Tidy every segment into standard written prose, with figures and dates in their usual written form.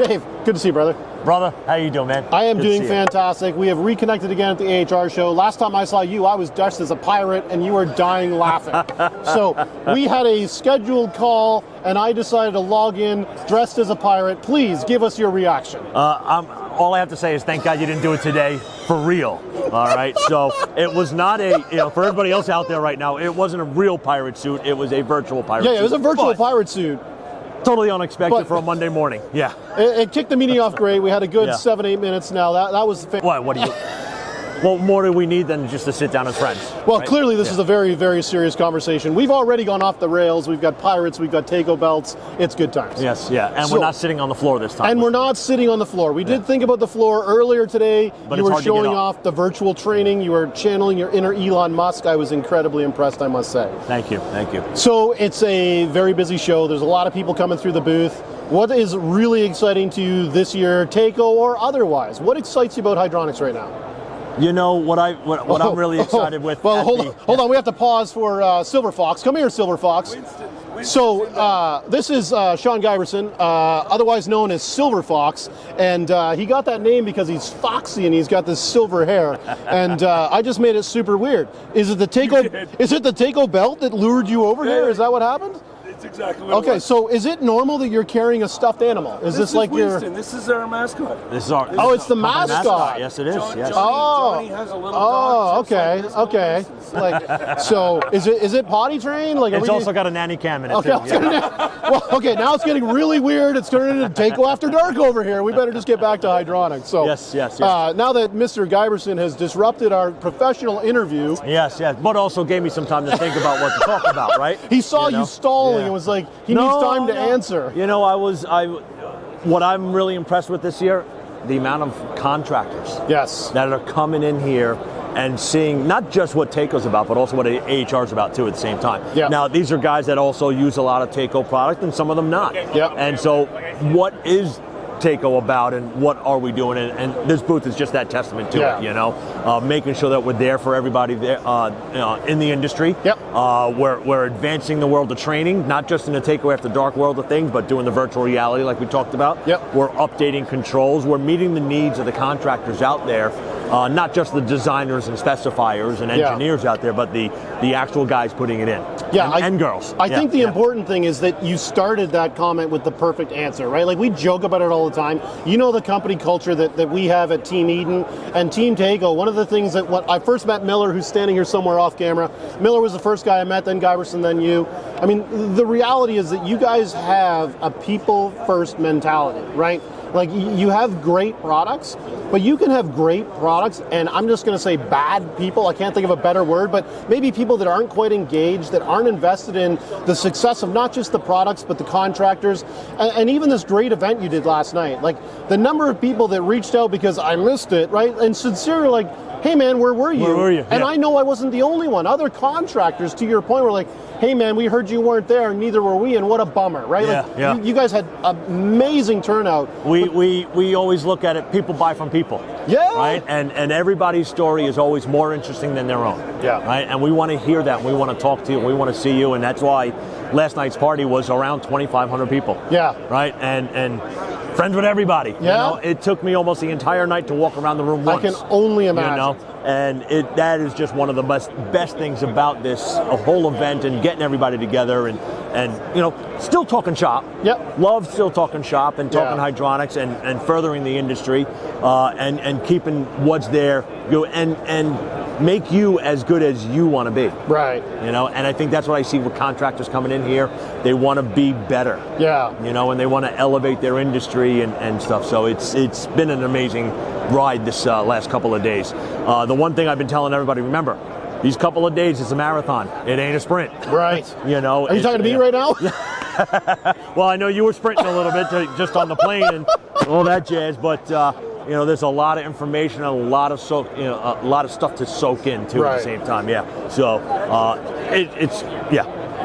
Dave, good to see you, brother. Brother, how you doing, man? I am Good to doing see fantastic. We have reconnected again at the AHR show. Last time I saw you, I was dressed as a pirate, and you were dying laughing. So we had a scheduled call, and I decided to log in dressed as a pirate. Please give us your reaction. All I have to say is thank God you didn't do it today for real. All right, so it was not for everybody else out there right now, it wasn't a real pirate suit. It was a virtual pirate suit. Yeah, it was a virtual pirate suit. Totally unexpected for a Monday morning. Yeah. It kicked the meeting off great. We had a good 7-8 minutes now. That was What do you... What more do we need than just to sit down as friends? Well, right? clearly this is a very, very serious conversation. We've already gone off the rails. We've got pirates. We've got Takeo belts. It's good times. Yes, yeah. And we're not sitting on the floor this time. And we're not sitting on the floor. We did think about the floor earlier today. But you were showing off the virtual training. You were channeling your inner Elon Musk. I was incredibly impressed, I must say. Thank you. Thank you. So it's a very busy show. There's a lot of people coming through the booth. What is really exciting to you this year, Takeo or otherwise? What excites you about hydronics right now? You know what I'm really excited with. Well, hold on. We have to pause for Silver Fox. Come here, Silver Fox. Winston. So this is Sean Giberson, otherwise known as Silver Fox, and he got that name because he's foxy and he's got this silver hair. And I just made it super weird. Is it the Takeo? Is it the Takeo belt that lured you over here? Is that what happened? That's exactly what it was. So is it normal that you're carrying a stuffed animal? Is this like Winston. This is our mascot. This is our. Oh, it's the mascot. Yes, it is. Yes. Johnny has a little dog. Okay. Like, so is it potty trained? Like, It's also got a nanny cam in it. Okay, too. okay. Now it's getting really weird. It's turning into Takeo After Dark over here. We better just get back to hydronics. So yes. Now that Mr. Giberson has disrupted our professional interview. Yes. But also gave me some time to think about what to talk about. Right. He saw you stalling. It was like he needs time to answer. You know, what I'm really impressed with this year, the amount of contractors that are coming in here and seeing not just what Takeo's about, but also what AHR's about too at the same time. Yeah. Now, these are guys that also use a lot of Takeo product and some of them not. Yeah. And so what is Takeo about and what are we doing? And this booth is just that testament to it, you know, making sure that we're there for everybody there in the industry. Yep. We're advancing the world of training, not just in the Takeo After Dark world of things, but doing the virtual reality like we talked about. Yep. We're updating controls. We're meeting the needs of the contractors out there, not just the designers and specifiers and engineers out there, but the actual guys putting it in. Yeah, and girls. I think the important thing is that you started that comment with the perfect answer, right? Like, we joke about it all the time. You know the company culture that we have at Team Eden and Team Takeo. One of the things that when I first met Miller, who's standing here somewhere off camera, Miller was the first guy I met, then Giberson, then you. I mean, the reality is that you guys have a people-first mentality, right? Like, you have great products, but you can have great products, and I'm just going to say bad people. I can't think of a better word, but maybe people that aren't quite engaged, that aren't invested in the success of not just the products, but the contractors, and even this great event you did last night. Like, the number of people that reached out because I missed it, right? And sincerely, like, hey man, where were you? Where were you? And I know I wasn't the only one. Other contractors, to your point, were like, hey man, we heard you weren't there, and neither were we, and what a bummer, right? You guys had amazing turnout. We always look at it, people buy from people. Yeah. Right? And everybody's story is always more interesting than their own. Yeah. Right? And we want to hear that, and we want to talk to you, and we want to see you, and that's why last night's party was around 2,500 people. Yeah. Right? And friends with everybody. Yeah. You know? It took me almost the entire night to walk around the room once. I can only imagine. You know? And that is just one of the best things about this whole event and getting everybody together and you know, still talking shop. Yep. Love still talking shop and talking hydronics and furthering the industry and keeping what's there and make you as good as you want to be. Right. You know, and I think that's what I see with contractors coming in here. They want to be better. Yeah. You know, and they want to elevate their industry and stuff. So it's been an amazing ride this last couple of days. The one thing I've been telling everybody, remember, these couple of days, it's a marathon. It ain't a sprint. Right. You know. Are you talking to me right now? Well, I know you were sprinting a little bit just on the plane and all that jazz, but you know, there's a lot of information and a lot of stuff to soak in too at the same time. Yeah. So it's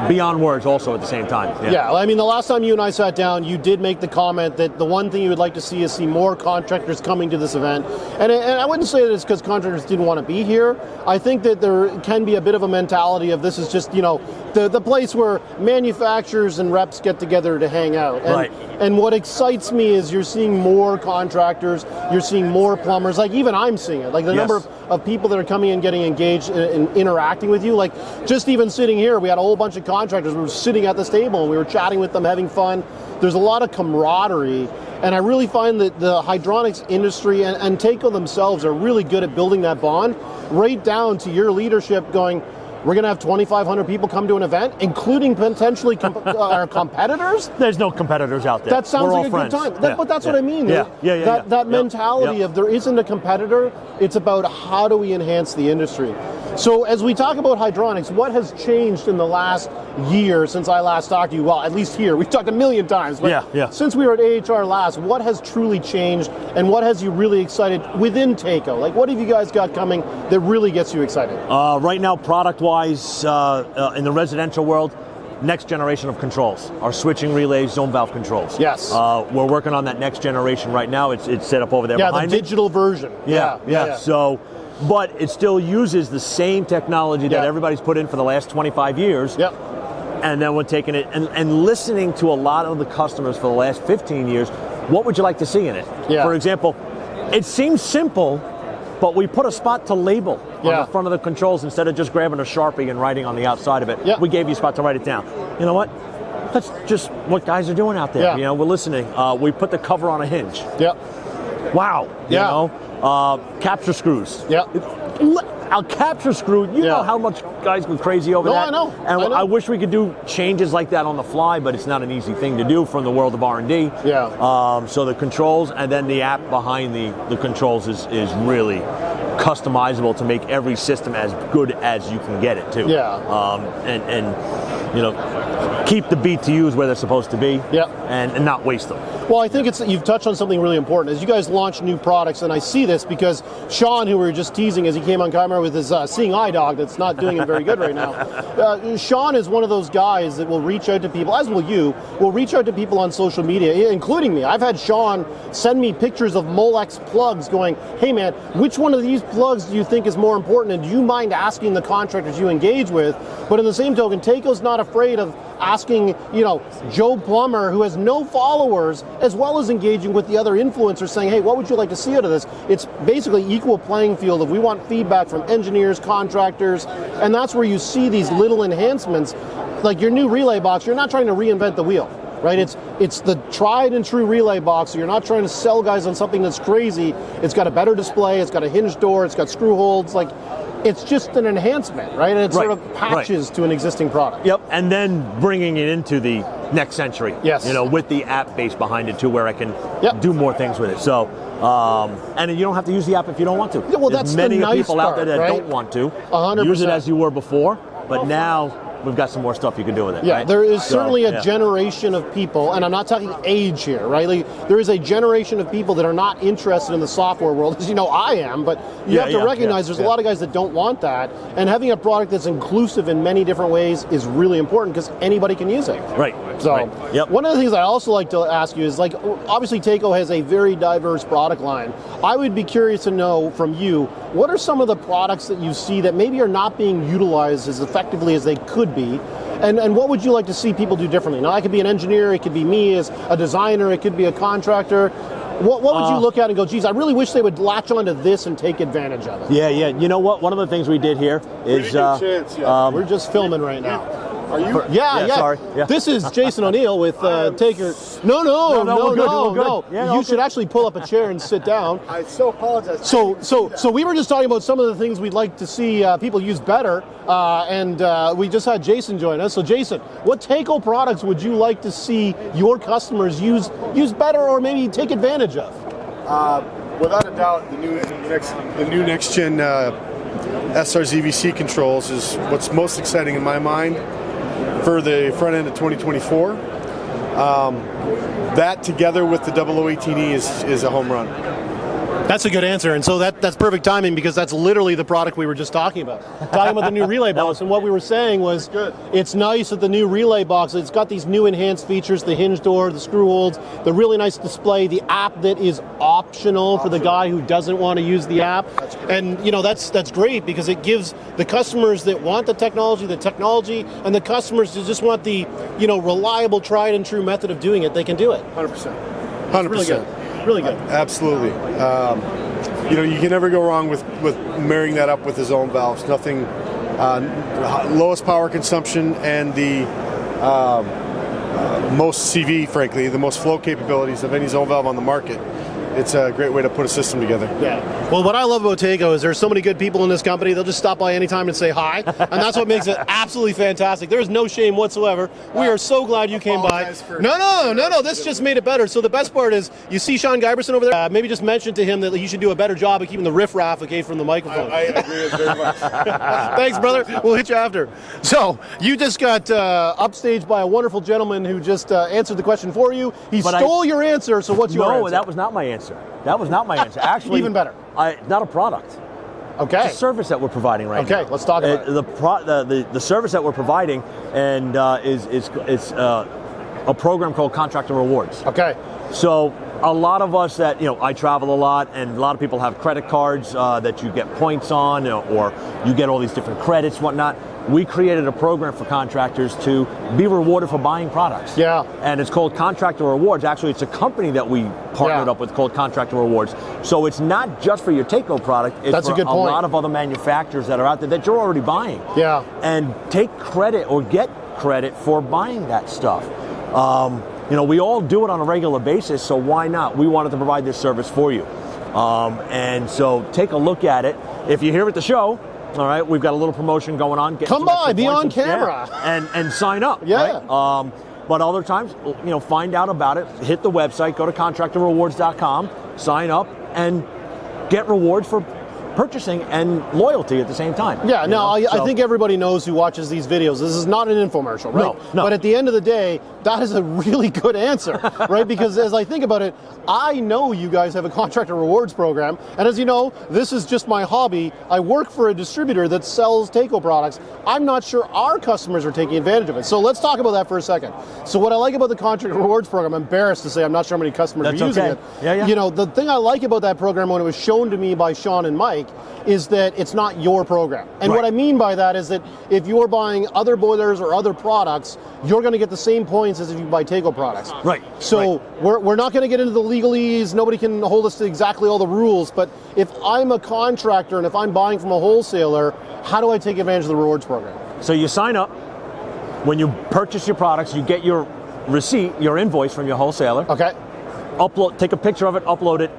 beyond words also at the same time. Yeah, I mean, the last time you and I sat down, you did make the comment that the one thing you would like to see is see more contractors coming to this event. And I wouldn't say that it's because contractors didn't want to be here. I think that there can be a bit of a mentality of this is just, the place where manufacturers and reps get together to hang out. And, right. And what excites me is you're seeing more contractors, you're seeing more plumbers, like even I'm seeing it. Like the number of people that are coming and getting engaged and interacting with you. Like just even sitting here, we had a whole bunch of contractors. We were sitting at this table and we were chatting with them, having fun. There's a lot of camaraderie. And I really find that the hydronics industry and Taco themselves are really good at building that bond, right down to your leadership going, we're going to have 2,500 people come to an event, including potentially our competitors. There's no competitors out there. That sounds We're like a friends. good time. But that's what I mean. That mentality of there isn't a competitor. It's about how do we enhance the industry. So as we talk about hydronics, what has changed in the last year since I last talked to you? Well, at least here. We've talked a million times. But since we were at AHR last, what has truly changed and what has you really excited within Taco? Like, what have you guys got coming that really gets you excited? Right now, product-wise, in the residential world, next generation of controls, our switching relays, zone valve controls. Yes. We're working on that next generation right now. It's set up over there behind the digital version. Yeah. So, but it still uses the same technology that everybody's put in for the last 25 years. Yep. And then we're taking it and listening to a lot of the customers for the last 15 years. What would you like to see in it? Yeah. For example, it seems simple, but we put a spot to label on the front of the controls instead of just grabbing a Sharpie and writing on the outside of it. Yep. We gave you a spot to write it down. You know what? That's just what guys are doing out there. Yeah. We're listening. We put the cover on a hinge. Yep. Wow. You know, capture screws. Yep. A capture screw, you know how much guys go crazy over that. I know. And I wish we could do changes like that on the fly, but it's not an easy thing to do from the world of R&D. Yeah. So the controls and then the app behind the controls is really customizable to make every system as good as you can get it to. Yeah. And keep the BTUs where they're supposed to be. Yep. And not waste them. Well, I think you've touched on something really important. As you guys launch new products, and I see this because Sean, who we were just teasing as he came on camera with his seeing eye dog that's not doing him very good right now, Sean is one of those guys that will reach out to people, as will you, will reach out to people on social media, including me. I've had Sean send me pictures of Molex plugs going, hey man, which one of these plugs do you think is more important, and do you mind asking the contractors you engage with? But in the same token, Taco's not afraid of asking, Joe Plumber, who has no followers, as well as engaging with the other influencers saying, hey, what would you like to see out of this? It's basically equal playing field of we want feedback from engineers, contractors, and that's where you see these little enhancements. Like your new relay box, you're not trying to reinvent the wheel, right? It's the tried and true relay box. So you're not trying to sell guys on something that's crazy. It's got a better display, it's got a hinge door, it's got screw holds, it's just an enhancement, right? And it sort of patches to an existing product. Yep, and then bringing it into the next century. Yes. With the app base behind it too, where I can do more things with it. So, and you don't have to use the app if you don't want to. Yeah, well, there's that's many the nice people out there that part, don't want to. 100%. Use it as you were before, but now we've got some more stuff you can do with it. Yeah, right? there is certainly a generation of people, and I'm not talking age here, right? There is a generation of people that are not interested in the software world, as I am, but you have to recognize there's a lot of guys that don't want that, and having a product that's inclusive in many different ways is really important because anybody can use it. Right. So, one of the things I also like to ask you is, obviously Taco has a very diverse product line. I would be curious to know from you, what are some of the products that you see that maybe are not being utilized as effectively as they could be? And what would you like to see people do differently? Now, I could be an engineer, it could be me as a designer, it could be a contractor. What would you look at and go, geez, I really wish they would latch onto this and take advantage of it? Yeah. You know what? One of the things we did here is... we're just filming right now. Are you? Yeah. Sorry. Yeah. This is Jason O'Neill with Taker. No. You should actually pull up a chair and sit down. I so apologize. So we were just talking about some of the things we'd like to see people use better, and we just had Jason join us. So Jason, what Taco products would you like to see your customers use better, or maybe take advantage of? Without a doubt, the new next gen SRZVC controls is what's most exciting in my mind for the front end of 2024. That together with the 0018E is a home run. That's a good answer, and so that's perfect timing because that's literally the product we were just talking about. Talking about the new relay box, and what we were saying was it's nice that the new relay box, it's got these new enhanced features, the hinge door, the screw holds, the really nice display, the app that is optional for the guy who doesn't want to use the app. And that's great because it gives the customers that want the technology, and the customers who just want the reliable, tried and true method of doing it, they can do it. 100%. 100%. Really good. Absolutely. You can never go wrong with marrying that up with the zone valves. Nothing, lowest power consumption and the most CV, frankly, the most flow capabilities of any zone valve on the market. It's a great way to put a system together. Yeah. Well, what I love about Taco is there's so many good people in this company. They'll just stop by anytime and say hi, and that's what makes it absolutely fantastic. There's no shame whatsoever. We are so glad you came by. No. This just made it better. So the best part is you see Sean Giberson over there. Maybe just mention to him that he should do a better job of keeping the riff-raff from the microphone. I agree with very much. Thanks, brother. We'll hit you after. So you just got upstaged by a wonderful gentleman who just answered the question for you. He stole your answer. So what's your answer? No, that was not my answer. That was not my answer. Actually, even better. Not a product. Okay. It's a service that we're providing right now. Okay, let's talk about it. The service that we're providing and is a program called Contractor Rewards. Okay. So a lot of us that, I travel a lot, and a lot of people have credit cards that you get points on, or you get all these different credits, whatnot. We created a program for contractors to be rewarded for buying products. Yeah. And it's called Contractor Rewards. Actually, it's a company that we partnered up with called Contractor Rewards. So it's not just for your Taco product. It's That's for a good point. lot of other manufacturers that are out there that you're already buying. Yeah. And take credit or get credit for buying that stuff. We all do it on a regular basis, so why not? We wanted to provide this service for you. And so take a look at it. If you're here at the show, all right, we've got a little promotion going on. Come by, be on camera. And sign up. Yeah. Right? But other times, find out about it. Hit the website, go to contractorrewards.com, sign up, and get rewards for purchasing and loyalty at the same time. Yeah, I think everybody knows who watches these videos. This is not an infomercial, right? No. But at the end of the day, that is a really good answer, right? Because as I think about it, I know you guys have a contractor rewards program, and as you know, this is just my hobby. I work for a distributor that sells Taco products. I'm not sure our customers are taking advantage of it. So let's talk about that for a second. So what I like about the contractor rewards program, I'm embarrassed to say I'm not sure how many customers are using it. Yeah. The thing I like about that program when it was shown to me by Sean and Mike is that it's not your program. And what I mean by that is that if you're buying other boilers or other products, you're going to get the same points as if you buy Taco products. Right. So we're not going to get into the legalese. Nobody can hold us to exactly all the rules. But if I'm a contractor and if I'm buying from a wholesaler, how do I take advantage of the rewards program? So you sign up. When you purchase your products, you get your receipt, your invoice from your wholesaler. Okay. Take a picture of it, upload it,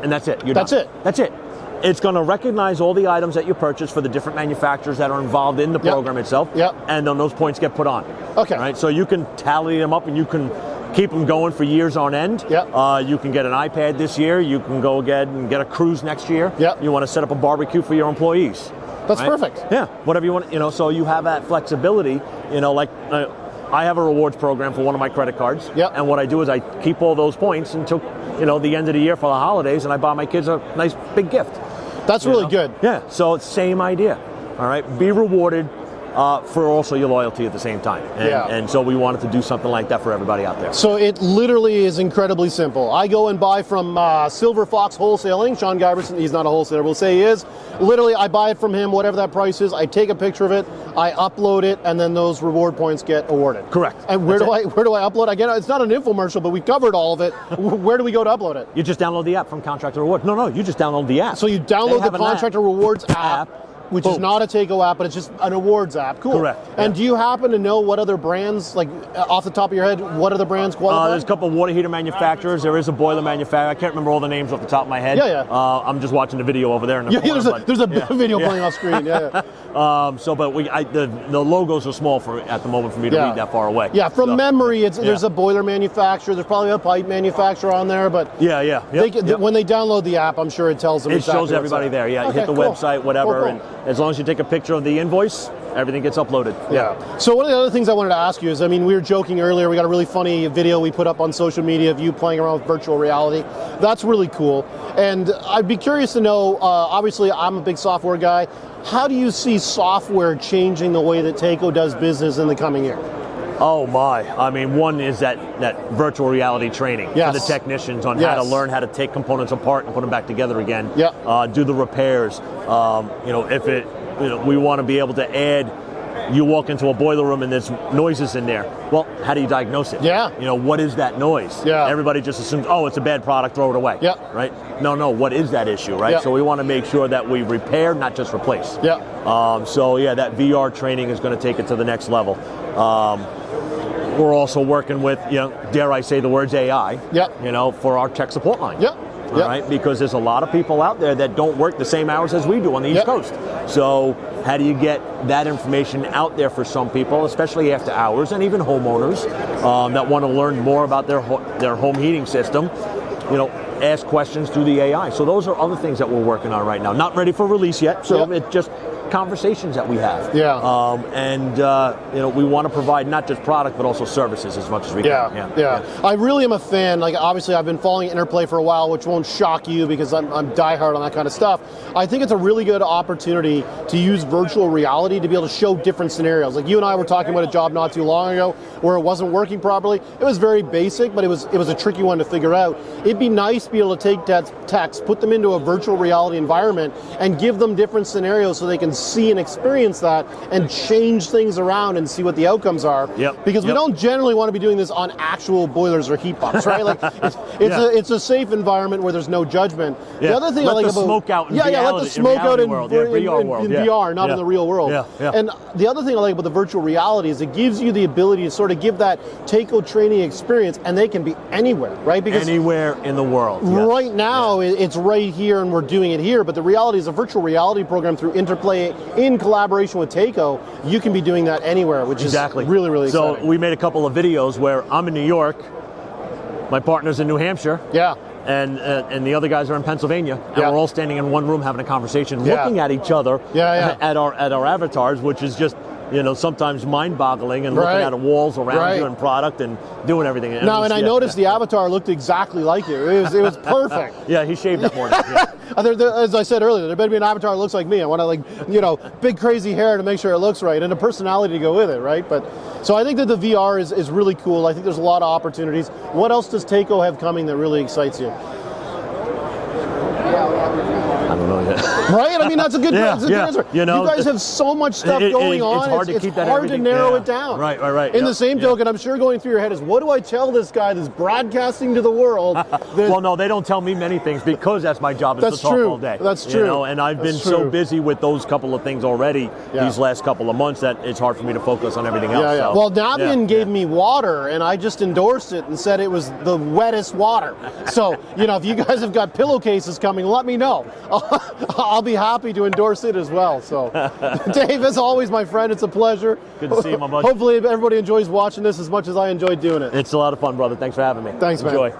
and that's it. That's it. It's going to recognize all the items that you purchase for the different manufacturers that are involved in the program itself. And then those points get put on. Okay. Right? So you can tally them up and you can keep them going for years on end. You can get an iPad this year. You can go get a cruise next year. You want to set up a barbecue for your employees. That's perfect. Yeah, whatever you want. So you have that flexibility. I have a rewards program for one of my credit cards. And what I do is I keep all those points until the end of the year for the holidays, and I buy my kids a nice big gift. That's really good. Yeah. So it's same idea. All right. Be rewarded for also your loyalty at the same time. And so we wanted to do something like that for everybody out there. So it literally is incredibly simple. I go and buy from Silver Fox Wholesaling. Sean Giberson, he's not a wholesaler, we'll say he is. Literally, I buy it from him, whatever that price is. I take a picture of it, I upload it, and then those reward points get awarded. Correct. And where do I upload? Again, it's not an infomercial, but we covered all of it. Where do we go to upload it? You just download the app from Contractor Rewards. No, you just download the app. So you download the Contractor Rewards app. Which is not a Taco app, but it's just an awards app. Cool. Correct. And do you happen to know what other brands, like off the top of your head, what other brands qualify? There's a couple of water heater mananiufacturers. There is a boiler manufacturer. I can't remember all the names off the top of my head. I'm just watching the video over there in the corner. There's a video playing off screen. But the logos are small at the moment for me to read that far away. Yeah, from memory, there's a boiler manufacturer. There's probably a pipe manufacturer on there, but when they download the app, I'm sure it tells them. It shows everybody there. Yeah, you hit the website, whatever, and as long as you take a picture of the invoice, everything gets uploaded. Yeah. So one of the other things I wanted to ask you is, I mean, we were joking earlier, we got a really funny video we put up on social media of you playing around with virtual reality. That's really cool. And I'd be curious to know, obviously I'm a big software guy, how do you see software changing the way that Taco does business in the coming year? Oh my, I mean, one is that virtual reality training for the technicians on how to learn how to take components apart and put them back together again. Do the repairs. We want to be able to add, you walk into a boiler room and there's noises in there. Well, how do you diagnose it? What is that noise? Everybody just assumes, oh, it's a bad product, throw it away. Right? No, what is that issue, right? So we want to make sure that we repair, not just replace. That VR training is going to take it to the next level. We're also working with, dare I say the words AI, for our tech support line. All right, because there's a lot of people out there that don't work the same hours as we do on the East Coast. So how do you get that information out there for some people, especially after hours, and even homeowners that want to learn more about their home heating system? Ask questions through the AI. So those are other things that we're working on right now. Not ready for release yet, so it's just conversations that we have. We want to provide not just product but also services as much as we can. I really am a fan. Like, obviously I've been following Interplay for a while, which won't shock you because I'm diehard on that kind of stuff. I think it's a really good opportunity to use virtual reality to be able to show different scenarios. Like, you and I were talking about a job not too long ago where it wasn't working properly. It was very basic, but it was a tricky one to figure out. It'd be nice to be able to take that text, put them into a virtual reality environment, and give them different scenarios so they can see and experience that and change things around and see what the outcomes are. Because we don't generally want to be doing this on actual boilers or heat pumps, right? Like, it's a safe environment where there's no judgment. The other thing I like about smoke out in let the smoke out in VR, not in the real world. And the other thing I like about the virtual reality is it gives you the ability to sort of give that Taco training experience, and they can be anywhere, right? Because anywhere in the world. Right now, it's right here and we're doing it here, but the reality is a virtual reality program through Interplay in collaboration with Taco, you can be doing that anywhere, which is really, really exciting. So we made a couple of videos where I'm in New York, my partner's in New Hampshire, and the other guys are in Pennsylvania, and we're all standing in one room having a conversation, looking at each other at our avatars, which is just sometimes mind-boggling, and looking at walls around you and product and doing everything. And I noticed the avatar looked exactly like you. It was perfect. He shaved that morning. As I said earlier, there better be an avatar that looks like me. I want to big crazy hair to make sure it looks right, and a personality to go with it, right? But so I think that the VR is really cool. I think there's a lot of opportunities. What else does Taco have coming that really excites you? I don't know yet. Right? I mean, that's a good answer. You guys have so much stuff going on. It's hard to narrow it down. Right. In the same token, I'm sure going through your head is, what do I tell this guy that's broadcasting to the world? Well, no, they don't tell me many things because that's my job is to talk all day. That's true. And I've been so busy with those couple of things already these last couple of months that it's hard for me to focus on everything else. So, well, Navian gave me water, and I just endorsed it and said it was the wettest water. So, if you guys have got pillowcases coming, let me know. I'll be happy to endorse it as well. So, Dave, as always, my friend, it's a pleasure. Good to see you, my buddy. Hopefully everybody enjoys watching this as much as I enjoyed doing it. It's a lot of fun, brother. Thanks for having me. Thanks, man. Enjoy.